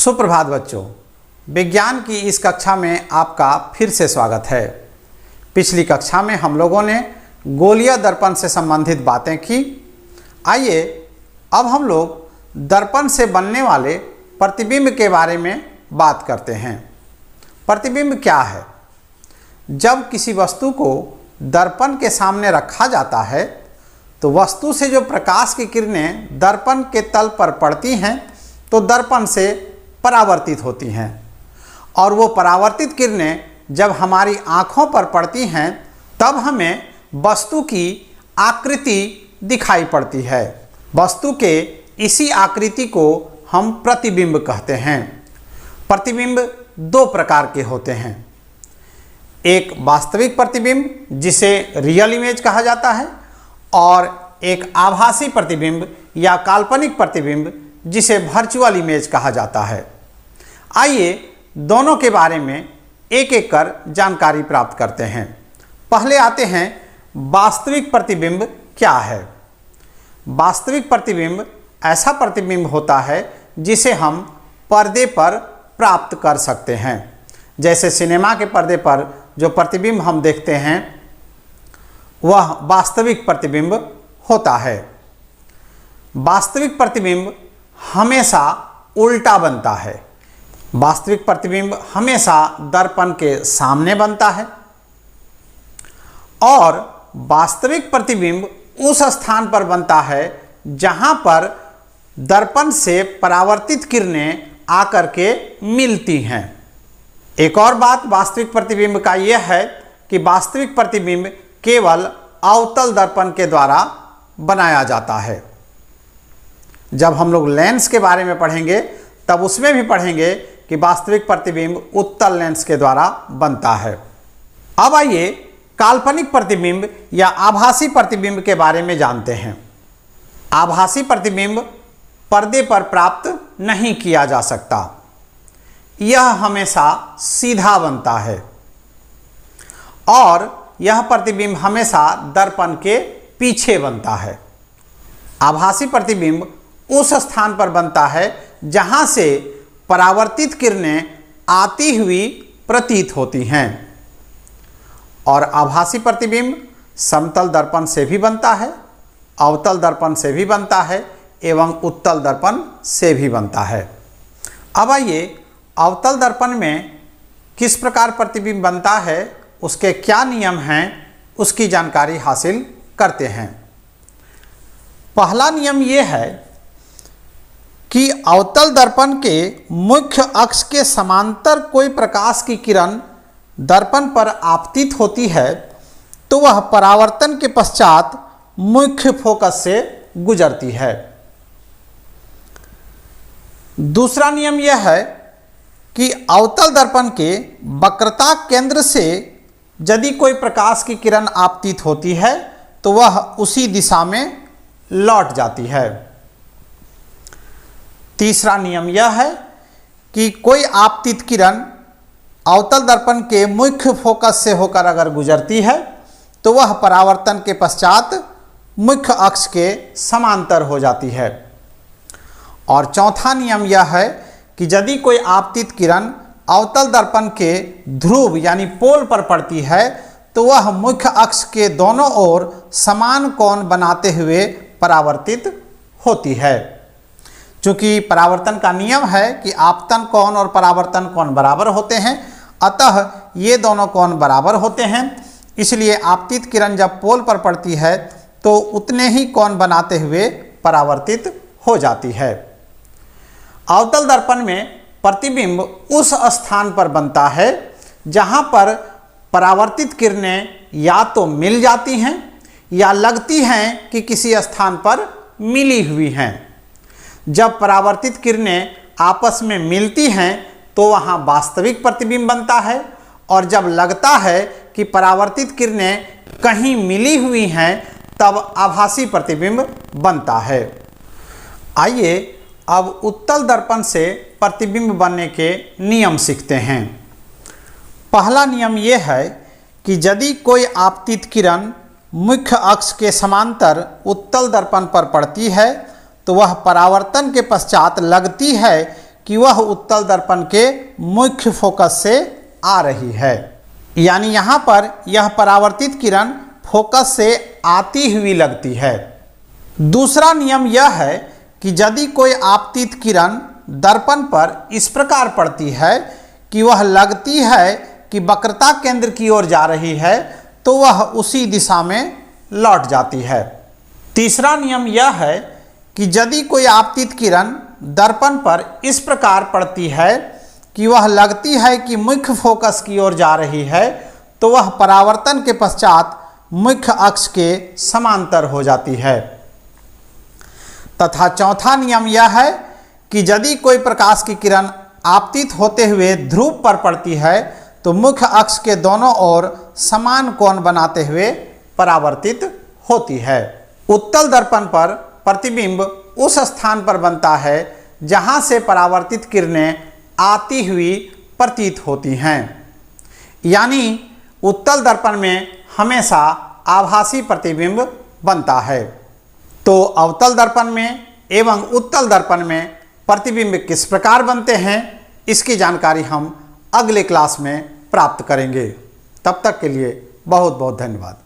सुप्रभात बच्चों, विज्ञान की इस कक्षा में आपका फिर से स्वागत है। पिछली कक्षा में हम लोगों ने गोलीय दर्पण से संबंधित बातें की। आइए अब हम लोग दर्पण से बनने वाले प्रतिबिंब के बारे में बात करते हैं। प्रतिबिंब क्या है? जब किसी वस्तु को दर्पण के सामने रखा जाता है तो वस्तु से जो प्रकाश की किरणें दर्पण के तल पर पड़ती हैं तो दर्पण से परावर्तित होती हैं, और वो परावर्तित किरणें जब हमारी आँखों पर पड़ती हैं तब हमें वस्तु की आकृति दिखाई पड़ती है। वस्तु के इसी आकृति को हम प्रतिबिंब कहते हैं। प्रतिबिंब दो प्रकार के होते हैं, एक वास्तविक प्रतिबिंब जिसे रियल इमेज कहा जाता है, और एक आभासी प्रतिबिंब या काल्पनिक प्रतिबिंब जिसे वर्चुअल इमेज कहा जाता है। आइए दोनों के बारे में एक एक कर जानकारी प्राप्त करते हैं। पहले आते हैं वास्तविक प्रतिबिंब क्या है। वास्तविक प्रतिबिंब ऐसा प्रतिबिंब होता है जिसे हम पर्दे पर प्राप्त कर सकते हैं। जैसे सिनेमा के पर्दे पर जो प्रतिबिंब हम देखते हैं वह वास्तविक प्रतिबिंब होता है। वास्तविक प्रतिबिंब हमेशा उल्टा बनता है। वास्तविक प्रतिबिंब हमेशा दर्पण के सामने बनता है, और वास्तविक प्रतिबिंब उस स्थान पर बनता है जहां पर दर्पण से परावर्तित किरणें आकर के मिलती हैं। एक और बात वास्तविक प्रतिबिंब का यह है कि वास्तविक प्रतिबिंब केवल अवतल दर्पण के द्वारा बनाया जाता है। जब हम लोग लेंस के बारे में पढ़ेंगे तब उसमें भी पढ़ेंगे कि वास्तविक प्रतिबिंब उत्तल लेंस के द्वारा बनता है। अब आइए काल्पनिक प्रतिबिंब या आभासी प्रतिबिंब के बारे में जानते हैं। आभासी प्रतिबिंब पर्दे पर प्राप्त नहीं किया जा सकता, यह हमेशा सीधा बनता है, और यह प्रतिबिंब हमेशा दर्पण के पीछे बनता है। आभासी प्रतिबिंब उस स्थान पर बनता है जहां से परावर्तित किरणें आती हुई प्रतीत होती हैं, और आभासी प्रतिबिंब समतल दर्पण से भी बनता है, अवतल दर्पण से भी बनता है एवं उत्तल दर्पण से भी बनता है। अब आइए अवतल दर्पण में किस प्रकार प्रतिबिंब बनता है, उसके क्या नियम हैं, उसकी जानकारी हासिल करते हैं। पहला नियम यह है कि अवतल दर्पण के मुख्य अक्ष के समांतर कोई प्रकाश की किरण दर्पण पर आपतित होती है तो वह परावर्तन के पश्चात मुख्य फोकस से गुजरती है। दूसरा नियम यह है कि अवतल दर्पण के वक्रता केंद्र से यदि कोई प्रकाश की किरण आपतित होती है तो वह उसी दिशा में लौट जाती है। तीसरा नियम यह है कि कोई आपतित किरण अवतल दर्पण के मुख्य फोकस से होकर अगर गुजरती है तो वह परावर्तन के पश्चात मुख्य अक्ष के समांतर हो जाती है। और चौथा नियम यह है कि यदि कोई आपतित किरण अवतल दर्पण के ध्रुव यानी पोल पर पड़ती है तो वह मुख्य अक्ष के दोनों ओर समान कोण बनाते हुए परावर्तित होती है। चूँकि परावर्तन का नियम है कि आपतन कोण और परावर्तन कोण बराबर होते हैं, अतः ये दोनों कोण बराबर होते हैं, इसलिए आपतित किरण जब पोल पर पड़ती है तो उतने ही कोण बनाते हुए परावर्तित हो जाती है। अवतल दर्पण में प्रतिबिंब उस स्थान पर बनता है जहाँ पर परावर्तित किरणें या तो मिल जाती हैं या लगती हैं कि किसी स्थान पर मिली हुई हैं। जब परावर्तित किरणें आपस में मिलती हैं तो वहाँ वास्तविक प्रतिबिंब बनता है, और जब लगता है कि परावर्तित किरणें कहीं मिली हुई हैं तब आभासी प्रतिबिंब बनता है। आइए अब उत्तल दर्पण से प्रतिबिंब बनने के नियम सीखते हैं। पहला नियम यह है कि यदि कोई आपतित किरण मुख्य अक्ष के समांतर उत्तल दर्पण पर पड़ती है तो वह परावर्तन के पश्चात लगती है कि वह उत्तल दर्पण के मुख्य फोकस से आ रही है। यानी यहाँ पर यह परावर्तित किरण फोकस से आती हुई लगती है। दूसरा नियम यह है कि यदि कोई आपतित किरण दर्पण पर इस प्रकार पड़ती है कि वह लगती है कि वक्रता केंद्र की ओर जा रही है, तो वह उसी दिशा में लौट जाती है। तीसरा नियम यह है कि यदि कोई आपतित किरण दर्पण पर इस प्रकार पड़ती है कि वह लगती है कि मुख्य फोकस की ओर जा रही है, तो वह परावर्तन के पश्चात मुख्य अक्ष के समांतर हो जाती है। तथा चौथा नियम यह है कि यदि कोई प्रकाश की किरण आपतित होते हुए ध्रुव पर पड़ती है, तो मुख्य अक्ष के दोनों ओर समान कोण बनाते हुए परावर्तित होती है। उत्तल दर्पण पर प्रतिबिंब उस स्थान पर बनता है जहां से परावर्तित किरणें आती हुई प्रतीत होती हैं। यानी उत्तल दर्पण में हमेशा आभासी प्रतिबिंब बनता है। तो अवतल दर्पण में एवं उत्तल दर्पण में प्रतिबिंब किस प्रकार बनते हैं, इसकी जानकारी हम अगले क्लास में प्राप्त करेंगे। तब तक के लिए बहुत बहुत धन्यवाद।